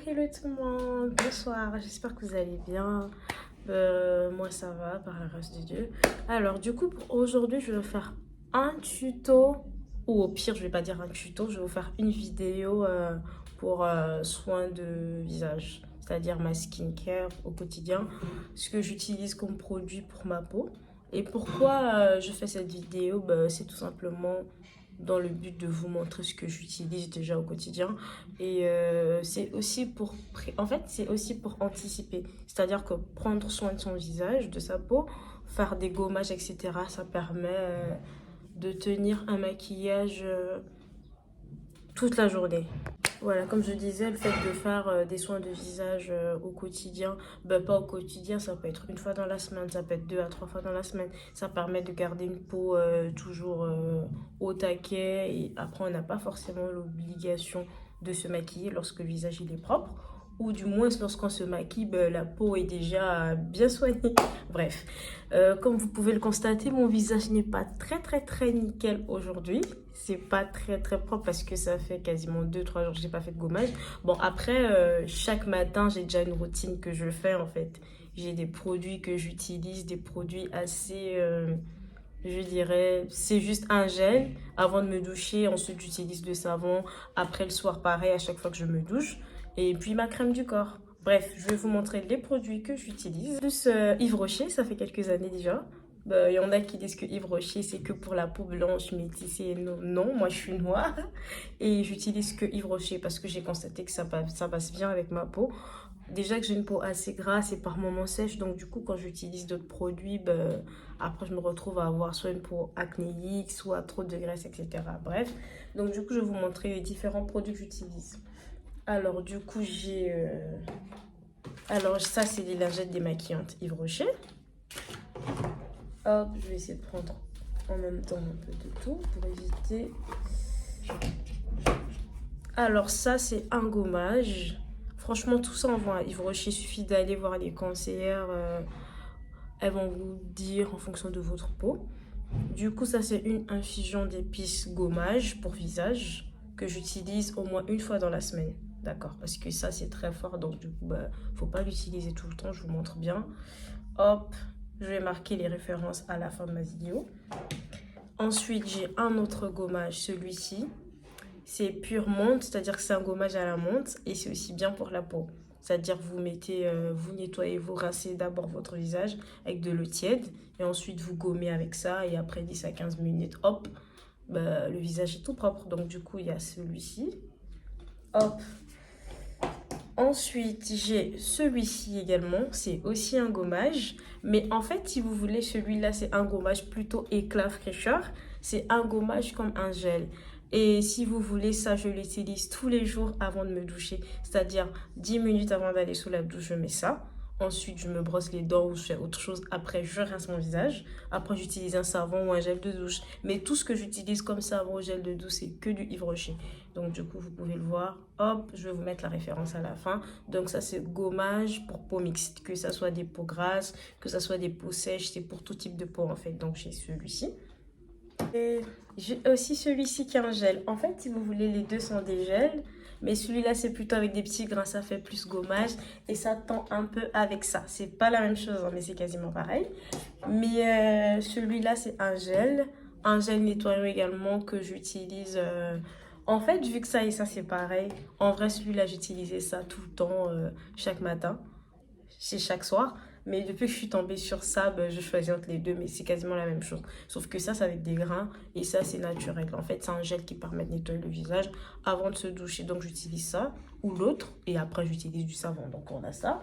Hello tout le monde, bonsoir, j'espère que vous allez bien. Moi ça va, par la grâce de Dieu. Alors du coup pour aujourd'hui je vais faire un tuto, ou au pire je vais pas dire un tuto, je vais vous faire une vidéo pour soins de visage, c'est-à-dire ma skincare au quotidien, ce que j'utilise comme produit pour ma peau. Et pourquoi je fais cette vidéo, c'est tout simplement dans le but de vous montrer ce que j'utilise déjà au quotidien. Et c'est aussi pour en fait c'est aussi pour anticiper, c'est-à-dire que prendre soin de son visage, de sa peau, faire des gommages, etc., ça permet de tenir un maquillage toute la journée. Voilà, comme je disais, le fait de faire des soins de visage au quotidien, pas au quotidien, ça peut être une fois dans la semaine, ça peut être 2 à 3 fois dans la semaine. Ça permet de garder une peau toujours au taquet. Et après, on n'a pas forcément l'obligation de se maquiller lorsque le visage il est propre. Ou du moins, lorsqu'on se maquille, la peau est déjà bien soignée. Bref, comme vous pouvez le constater, mon visage n'est pas très nickel aujourd'hui. C'est pas très propre parce que ça fait quasiment 2 3 jours que j'ai pas fait de gommage. Bon, après, chaque matin, j'ai déjà une routine que je fais en fait. J'ai des produits que j'utilise, des produits assez, je dirais, c'est juste un gel avant de me doucher. Ensuite, j'utilise le savon. Après, le soir, pareil, à chaque fois que je me douche. Et puis, ma crème du corps. Bref, je vais vous montrer les produits que j'utilise. Plus Yves Rocher, ça fait quelques années déjà. Il y en a qui disent que Yves Rocher, c'est que pour la peau blanche, métissée. Non, non, moi, je suis noire. Et j'utilise que Yves Rocher parce que j'ai constaté que ça passe bien avec ma peau. Déjà que j'ai une peau assez grasse et par moments sèche, donc du coup quand j'utilise d'autres produits, après je me retrouve à avoir soit une peau acnéique, soit trop de graisse, etc. Bref, donc du coup je vais vous montrer les différents produits que j'utilise. Alors du coup alors ça c'est les lingettes démaquillantes Yves Rocher. Hop, je vais essayer de prendre en même temps un peu de tout pour éviter. Alors ça c'est un gommage. Franchement, tout ça, on voit à Yves Rocher. Il suffit d'aller voir les conseillères. Elles vont vous dire en fonction de votre peau. Du coup, ça, c'est une infusion d'épices gommage pour visage que j'utilise au moins une fois dans la semaine. D'accord? Parce que ça, c'est très fort. Donc, du coup, faut pas l'utiliser tout le temps. Je vous montre bien. Hop, je vais marquer les références à la fin de ma vidéo. Ensuite, j'ai un autre gommage, celui-ci. C'est pure menthe, c'est-à-dire que c'est un gommage à la menthe et c'est aussi bien pour la peau. C'est-à-dire que vous mettez, vous nettoyez, vous rincez d'abord votre visage avec de l'eau tiède et ensuite vous gommez avec ça et après 10 à 15 minutes, hop, le visage est tout propre. Donc du coup, il y a celui-ci. Hop. Ensuite, j'ai celui-ci également, c'est aussi un gommage. Mais en fait, si vous voulez, celui-là, c'est un gommage plutôt éclat fraîcheur. C'est un gommage comme un gel. Et si vous voulez ça, je l'utilise tous les jours avant de me doucher. C'est-à-dire 10 minutes avant d'aller sous la douche, je mets ça. Ensuite, je me brosse les dents ou je fais autre chose. Après, je rince mon visage. Après, j'utilise un savon ou un gel de douche. Mais tout ce que j'utilise comme savon ou gel de douche, c'est que du Yves Rocher. Donc, du coup, vous pouvez le voir. Hop, je vais vous mettre la référence à la fin. Donc, ça, c'est gommage pour peau mixte. Que ça soit des peaux grasses, que ça soit des peaux sèches. C'est pour tout type de peau, en fait. Donc, j'ai celui-ci. Et j'ai aussi celui-ci qui est un gel. En fait, si vous voulez, les deux sont des gels. Mais celui-là, c'est plutôt avec des petits grains. Ça fait plus gommage. Et ça tend un peu avec ça. C'est pas la même chose, hein, mais c'est quasiment pareil. Mais celui-là, c'est un gel. Un gel nettoyant également que j'utilise. En fait, vu que ça et ça, c'est pareil. En vrai, celui-là, j'utilisais ça tout le temps, chaque matin. C'est chaque soir. Mais depuis que je suis tombée sur ça, je choisis entre les deux, mais c'est quasiment la même chose. Sauf que ça, c'est avec des grains et ça, c'est naturel. En fait, c'est un gel qui permet de nettoyer le visage avant de se doucher. Donc, j'utilise ça ou l'autre et après, j'utilise du savon. Donc, on a ça.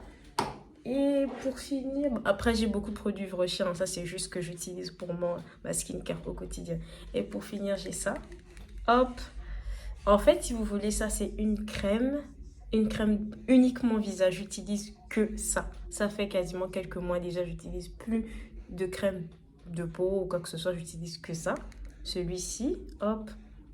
Et pour finir, après, j'ai beaucoup de produits Yves Rocher, hein, ça, c'est juste que j'utilise pour ma skincare au quotidien. Et pour finir, j'ai ça. Hop. En fait, si vous voulez, ça, c'est une crème uniquement visage. J'utilise que ça. Ça fait quasiment quelques mois déjà. J'utilise plus de crème de peau ou quoi que ce soit. J'utilise que ça. Celui-ci, hop,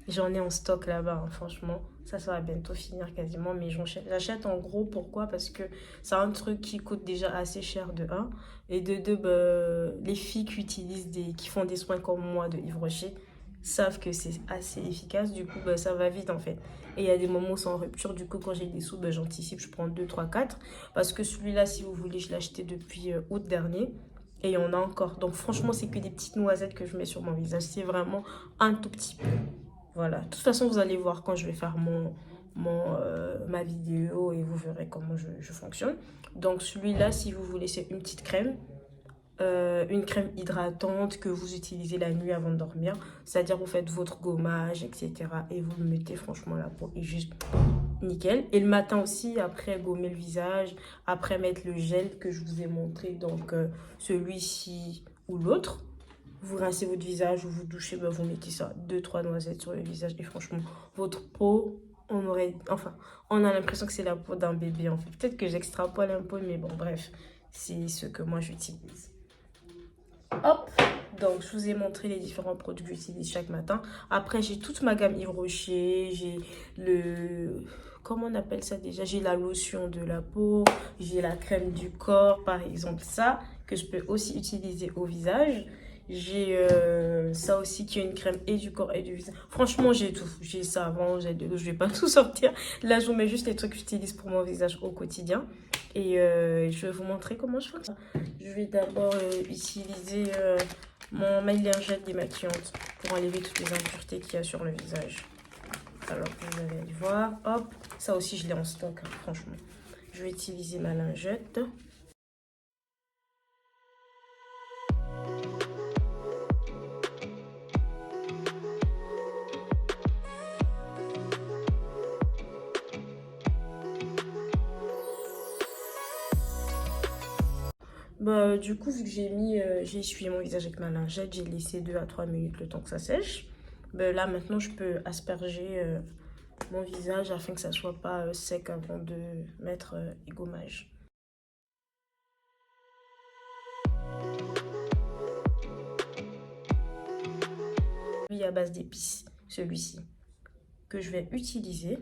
j'en ai en stock là-bas, hein, franchement. Ça va bientôt finir quasiment. Mais j'achète en gros. Pourquoi? Parce que c'est un truc qui coûte déjà assez cher de un. Et de deux, les filles qui font des soins comme moi de Yves Rocher, savent que c'est assez efficace. Du coup, bah, ça va vite en fait. Et il y a des moments où c'est en rupture. Du coup, quand j'ai des sous, bah, j'anticipe, je prends 2, 3, 4. Parce que celui-là, si vous voulez, je l'ai acheté depuis août dernier. Et il y en a encore. Donc franchement, c'est que des petites noisettes que je mets sur mon visage. C'est vraiment un tout petit peu. Voilà. De toute façon, vous allez voir quand je vais faire ma vidéo et vous verrez comment je fonctionne. Donc celui-là, si vous voulez, c'est une petite crème. Une crème hydratante que vous utilisez la nuit avant de dormir. C'est-à-dire vous faites votre gommage, etc. Et vous le mettez, franchement, la peau est juste nickel. Et le matin aussi, après gommer le visage, après mettre le gel que je vous ai montré, donc celui-ci ou l'autre. Vous rincez votre visage ou vous douchez, bah, vous mettez ça, 2-3 noisettes sur le visage. Et franchement, votre peau, on a l'impression que c'est la peau d'un bébé en fait. Peut-être que j'extrapole un peu, mais bon, bref, c'est ce que moi j'utilise. Hop, donc je vous ai montré les différents produits que j'utilise chaque matin. Après, j'ai toute ma gamme Yves Rocher, j'ai le... Comment on appelle ça déjà? J'ai la lotion de la peau, j'ai la crème du corps, par exemple ça, que je peux aussi utiliser au visage. J'ai ça aussi qui est une crème et du corps et du visage. Franchement, j'ai tout. J'ai savon, j'ai de l'eau, je vais pas tout sortir. Là, je vous mets juste les trucs que j'utilise pour mon visage au quotidien. Et je vais vous montrer comment je fais ça. Je vais d'abord utiliser ma lingette démaquillante pour enlever toutes les impuretés qu'il y a sur le visage. Alors, vous allez le voir. Hop, ça aussi, je l'ai en stock, hein, franchement. Je vais utiliser ma lingette. Bah, du coup, vu que j'ai essuyé mon visage avec ma lingette, j'ai laissé 2 à 3 minutes le temps que ça sèche. Bah, là, maintenant, je peux asperger mon visage afin que ça soit pas sec avant de mettre les gommages. Lui à base d'épices, celui-ci, que je vais utiliser.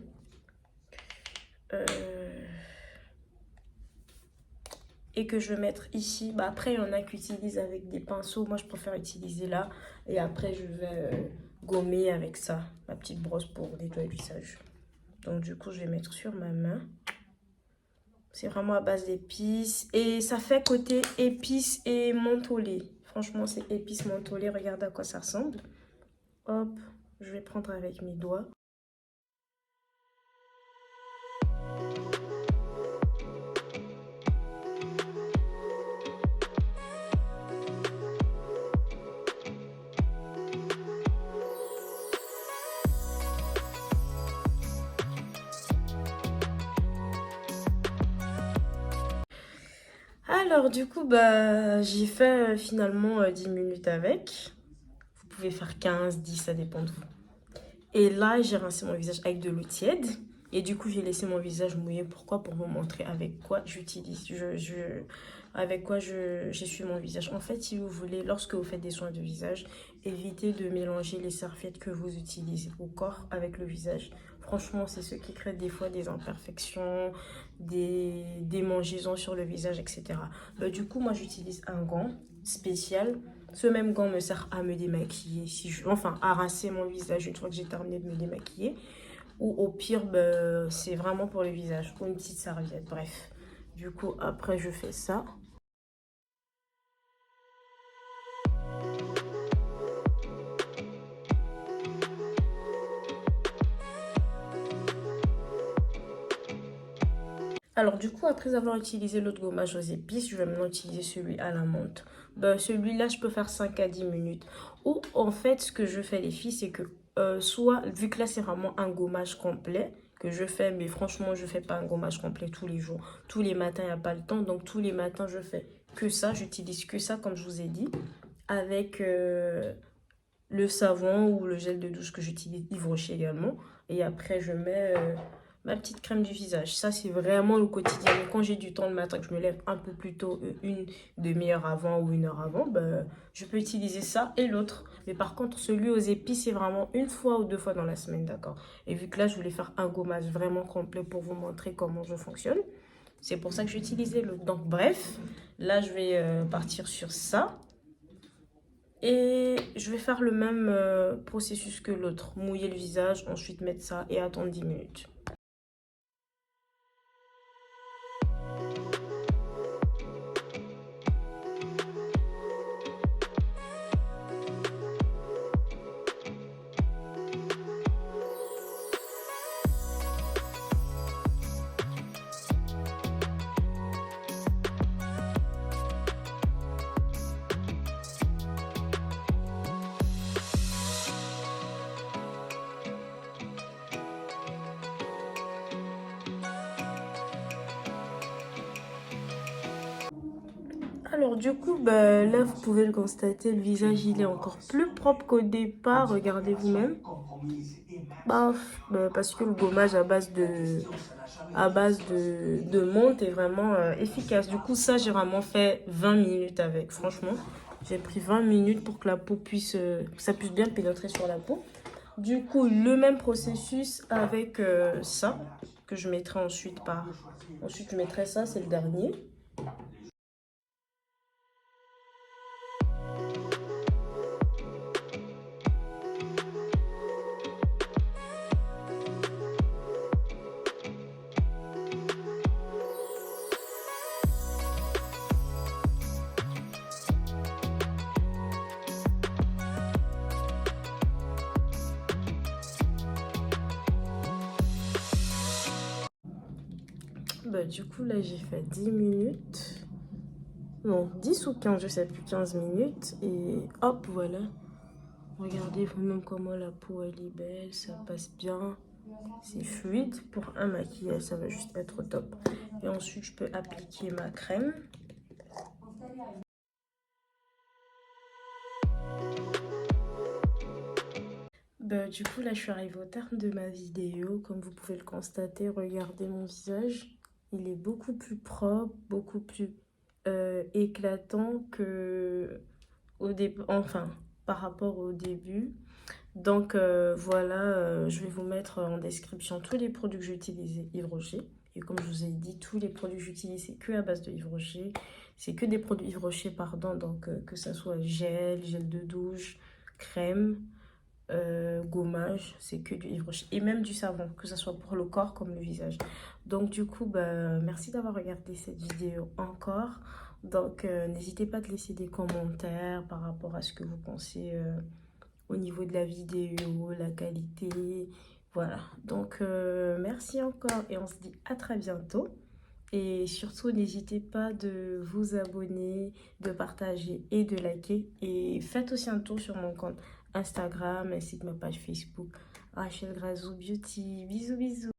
Et que je vais mettre ici. Bah, après, il y en a qui utilisent avec des pinceaux. Moi, je préfère utiliser là. Et après, je vais gommer avec ça, ma petite brosse pour nettoyer le visage. Donc, du coup, je vais mettre sur ma main. C'est vraiment à base d'épices. Et ça fait côté épices et mentholé. Franchement, c'est épices mentholé. Regardez à quoi ça ressemble. Hop, je vais prendre avec mes doigts. Alors, du coup, bah, j'ai fait finalement 10 minutes avec. Vous pouvez faire 15, 10, ça dépend de vous. Et là, j'ai rincé mon visage avec de l'eau tiède. Et du coup, j'ai laissé mon visage mouillé. Pourquoi? Pour vous montrer avec quoi j'utilise. Avec quoi j'essuie mon visage. En fait, si vous voulez, lorsque vous faites des soins de visage, évitez de mélanger les serviettes que vous utilisez au corps avec le visage. Franchement, c'est ce qui crée des fois des imperfections, des démangeaisons sur le visage, etc. Bah, du coup, moi, j'utilise un gant spécial. Ce même gant me sert à me démaquiller, enfin à rincer mon visage une fois que j'ai terminé de me démaquiller. Ou au pire, bah, c'est vraiment pour le visage, ou une petite serviette, bref. Du coup, après, je fais ça. Alors du coup, après avoir utilisé l'autre gommage aux épices, je vais maintenant utiliser celui à la menthe. Ben, celui-là, je peux faire 5 à 10 minutes. Ou en fait, ce que je fais les filles, c'est que soit, vu que là c'est vraiment un gommage complet que je fais, mais franchement, je fais pas un gommage complet tous les jours. Tous les matins, il n'y a pas le temps. Donc tous les matins, je fais que ça. J'utilise que ça, comme je vous ai dit, avec le savon ou le gel de douche que j'utilise Yves Rocher également. Et après, je mets ma petite crème du visage. Ça, c'est vraiment le quotidien. Mais quand j'ai du temps le matin, que je me lève un peu plus tôt, une demi-heure avant ou 1 heure avant, ben, je peux utiliser ça et l'autre. Mais par contre, celui aux épices, c'est vraiment 1 fois ou 2 fois dans la semaine, d'accord? Et vu que là, je voulais faire un gommage vraiment complet pour vous montrer comment je fonctionne, c'est pour ça que j'ai utilisé l'autre. Donc, bref, là, je vais partir sur ça. Et je vais faire le même processus que l'autre. Mouiller le visage, ensuite mettre ça et attendre 10 minutes. Alors du coup, bah, là vous pouvez le constater, le visage il est encore plus propre qu'au départ, regardez vous-même. Parce que le gommage à base de menthe est vraiment efficace. Du coup ça j'ai vraiment fait 20 minutes avec, franchement. J'ai pris 20 minutes pour que la peau puisse, que ça puisse bien pénétrer sur la peau. Du coup le même processus avec ça, que je mettrai ensuite par... Ensuite je mettrai ça, c'est le dernier. Bah, du coup, là, j'ai fait 10 minutes. Non, 10 ou 15, je sais plus, 15 minutes. Et hop, voilà. Regardez vous-même comment la peau, elle est belle. Ça passe bien. C'est fluide. Pour un maquillage, ça va juste être top. Et ensuite, je peux appliquer ma crème. Bah, du coup, là, je suis arrivée au terme de ma vidéo. Comme vous pouvez le constater, regardez mon visage. Il est beaucoup plus propre, beaucoup plus éclatant que au début, enfin, par rapport au début. Donc voilà, je vais vous mettre en description tous les produits que j'ai utilisés Yves Rocher. Et comme je vous ai dit, tous les produits que j'utilise, c'est que à base de Yves Rocher. C'est que des produits Yves Rocher, pardon. Donc que ça soit gel de douche, crème, gommage, c'est que du Yves Rocher. Et même du savon, que ce soit pour le corps comme le visage. Donc du coup, bah, merci d'avoir regardé cette vidéo encore. Donc n'hésitez pas à laisser des commentaires par rapport à ce que vous pensez au niveau de la vidéo, la qualité. Voilà. Donc merci encore et on se dit à très bientôt. Et surtout, n'hésitez pas de vous abonner, de partager et de liker. Et faites aussi un tour sur mon compte Instagram ainsi que ma page Facebook, Rachel Grazou Beauty. Bisous, bisous.